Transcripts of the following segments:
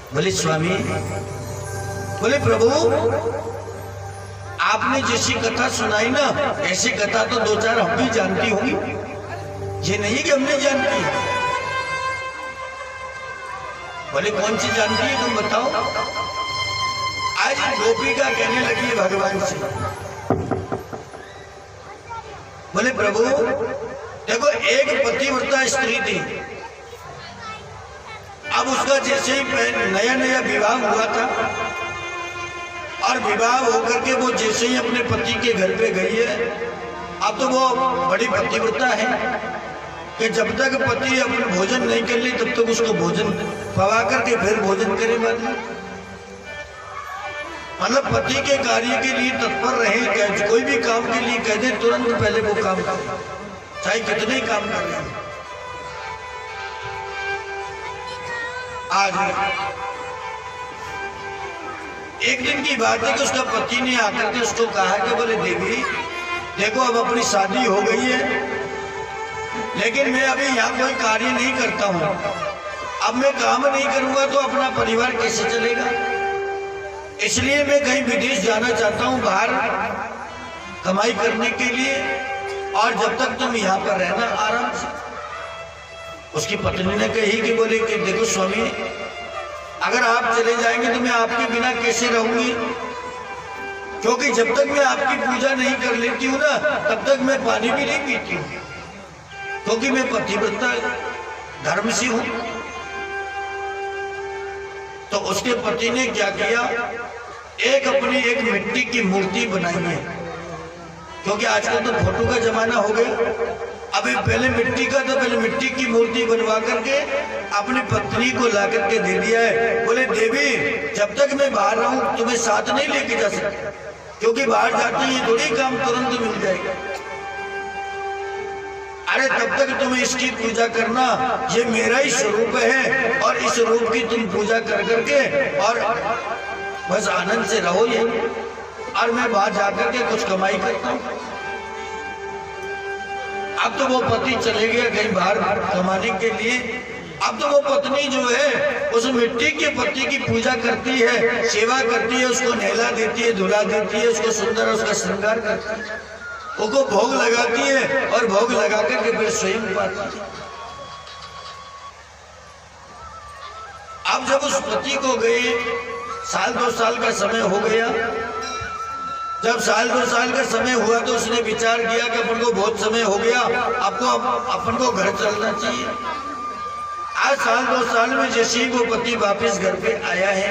बोले स्वामी, बोले प्रभु आपने जैसी कथा सुनाई ना, ऐसी कथा तो दो चार हम भी जानती होंगी, ये नहीं कि हमने जानती है। बोले कौन सी जानती है तुम बताओ। आज गोपिका कहने लगी भगवान से, बोले प्रभु देखो एक पतिव्रता स्त्री थी, अब उसका जैसे ही नया नया विवाह हुआ था और विवाह होकर के वो जैसे ही अपने पति के घर पे गई है, अब तो वो बड़ी पतिव्रता है कि जब तक पति अपना भोजन नहीं कर ले तब तक उसको भोजन पवा करके फिर भोजन करे बाद में। मतलब पति के कार्य के लिए तत्पर रहे, कोई भी काम के लिए कह दे तुरंत पहले वो काम करे, चाहे कितने काम कर रहे हैं। आज एक दिन की बात है कि उसका पति ने आकर के उसको कहा कि बोले देवी देखो अब अपनी शादी हो गई है, लेकिन मैं अभी यहाँ कोई कार्य नहीं करता हूँ, अब मैं काम नहीं करूंगा तो अपना परिवार कैसे चलेगा, इसलिए मैं कहीं विदेश जाना चाहता हूँ बाहर कमाई करने के लिए, और जब तक तुम यहाँ पर रहना आराम से। उसकी पत्नी ने कही कि बोले कि देखो स्वामी अगर आप चले जाएंगे तो मैं आपके बिना कैसे रहूंगी, क्योंकि जब तक मैं आपकी पूजा नहीं कर लेती हूँ ना तब तक मैं पानी भी नहीं पीती हूँ, क्योंकि मैं पतिव्रता धर्म से हूँ। तो उसके पति ने क्या किया, अपनी एक मिट्टी की मूर्ति बनाई है, क्योंकि आजकल तो फोटो का जमाना हो गया, अभी पहले मिट्टी का तो पहले मिट्टी की मूर्ति बनवा करके अपनी पत्नी को ला करके दे दिया है। बोले देवी जब तक मैं बाहर रहूं तुम्हें साथ नहीं लेके जा सकता, क्योंकि बाहर जाते ही थोड़ी काम तुरंत मिल जाएगा, अरे तब तक तुम्हें इसकी पूजा करना, ये मेरा ही स्वरूप है और इस रूप की तुम पूजा कर करके और बस आनंद से रहो ये, और मैं बाहर जाकर के कुछ कमाई करता हूँ। अब तो वो पति चले गया कहीं बाहर कमाने के लिए, अब तो वो पत्नी जो है उस मिट्टी के पति की पूजा करती है, सेवा करती है, उसको नहला देती है, धुला देती है, उसको सुंदर उसका श्रृंगार करती है, उसको भोग लगाती है और भोग लगा करके फिर स्वयं पाती है। अब जब उस पति को गए साल 2 साल का समय हो गया, जब साल 2 साल का समय हुआ तो उसने विचार किया कि अपन को बहुत समय हो गया, अपन को घर चलना चाहिए। आज साल 2 साल में जैसे ही वो पति वापस घर पे आया है,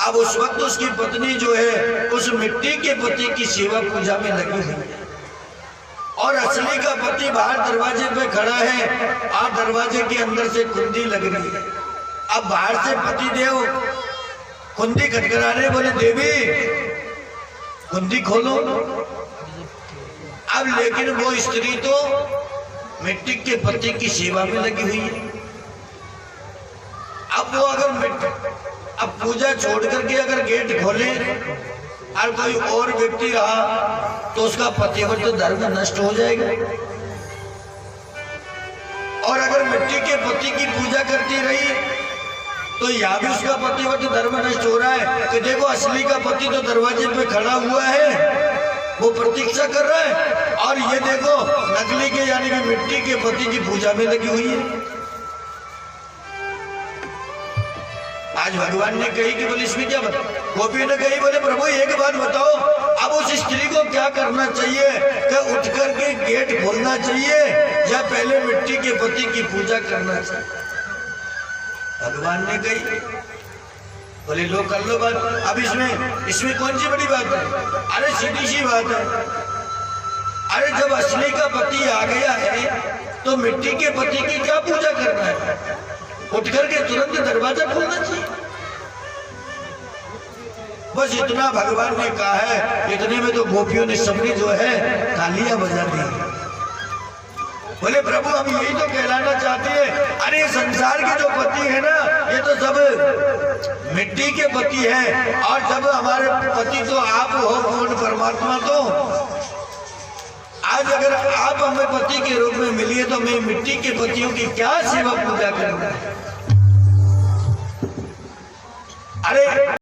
अब उस वक्त उसकी पत्नी जो है उस मिट्टी के पति की सेवा पूजा में लगी हुई है, और असली का पति बाहर दरवाजे पे खड़ा है और दरवाजे के अंदर से कुंडी लग रही है। अब बाहर से पति देव कुंडी खटखटा रहे, बोले देवी कुंडी खोलो। अब लेकिन वो स्त्री तो मिट्टी के पति की सेवा में लगी हुई है। अब वो अब पूजा छोड़ करके अगर गेट खोले और कोई और व्यक्ति रहा तो उसका पतिव्रत धर्म नष्ट हो जाएगा, और अगर मिट्टी के पति की पूजा करती रही तो यहाँ भी उसका पतिव्रत धर्म नष्ट हो रहा है कि देखो असली का पति तो दरवाजे पे खड़ा हुआ है, वो प्रतीक्षा कर रहा है, और ये देखो नकली के यानी कि मिट्टी के पति की पूजा में लगी हुई है। आज भगवान ने कही कि बोले इसमें क्या बता, गोपी ने कही बोले प्रभु एक बात बताओ, अब उस स्त्री को क्या करना चाहिए, क्या उठ करके गेट खोलना चाहिए या पहले मिट्टी के पति की पूजा करना चाहिए। भगवान ने कही बोले लो कर लो बात, अब इसमें कौन सी बड़ी बात है, अरे सीधी सी बात है, अरे जब असली का पति आ गया है तो मिट्टी के पति की क्या पूजा करना है, उठ करके तुरंत दरवाजा खोलना चाहिए। बस इतना भगवान ने कहा है, इतने में तो गोपियों ने सबने जो है तालियां बजा दी। बोले प्रभु हम यही तो कहलाना चाहते हैं, अरे संसार के जो पति है ना ये तो सब मिट्टी के पति है, और जब हमारे पति तो आप हो पूर्ण परमात्मा, तो आज अगर आप हमें पति के रूप में मिलिए तो मैं मिट्टी के पतियों की क्या सेवा पूजा करूंगा। अरे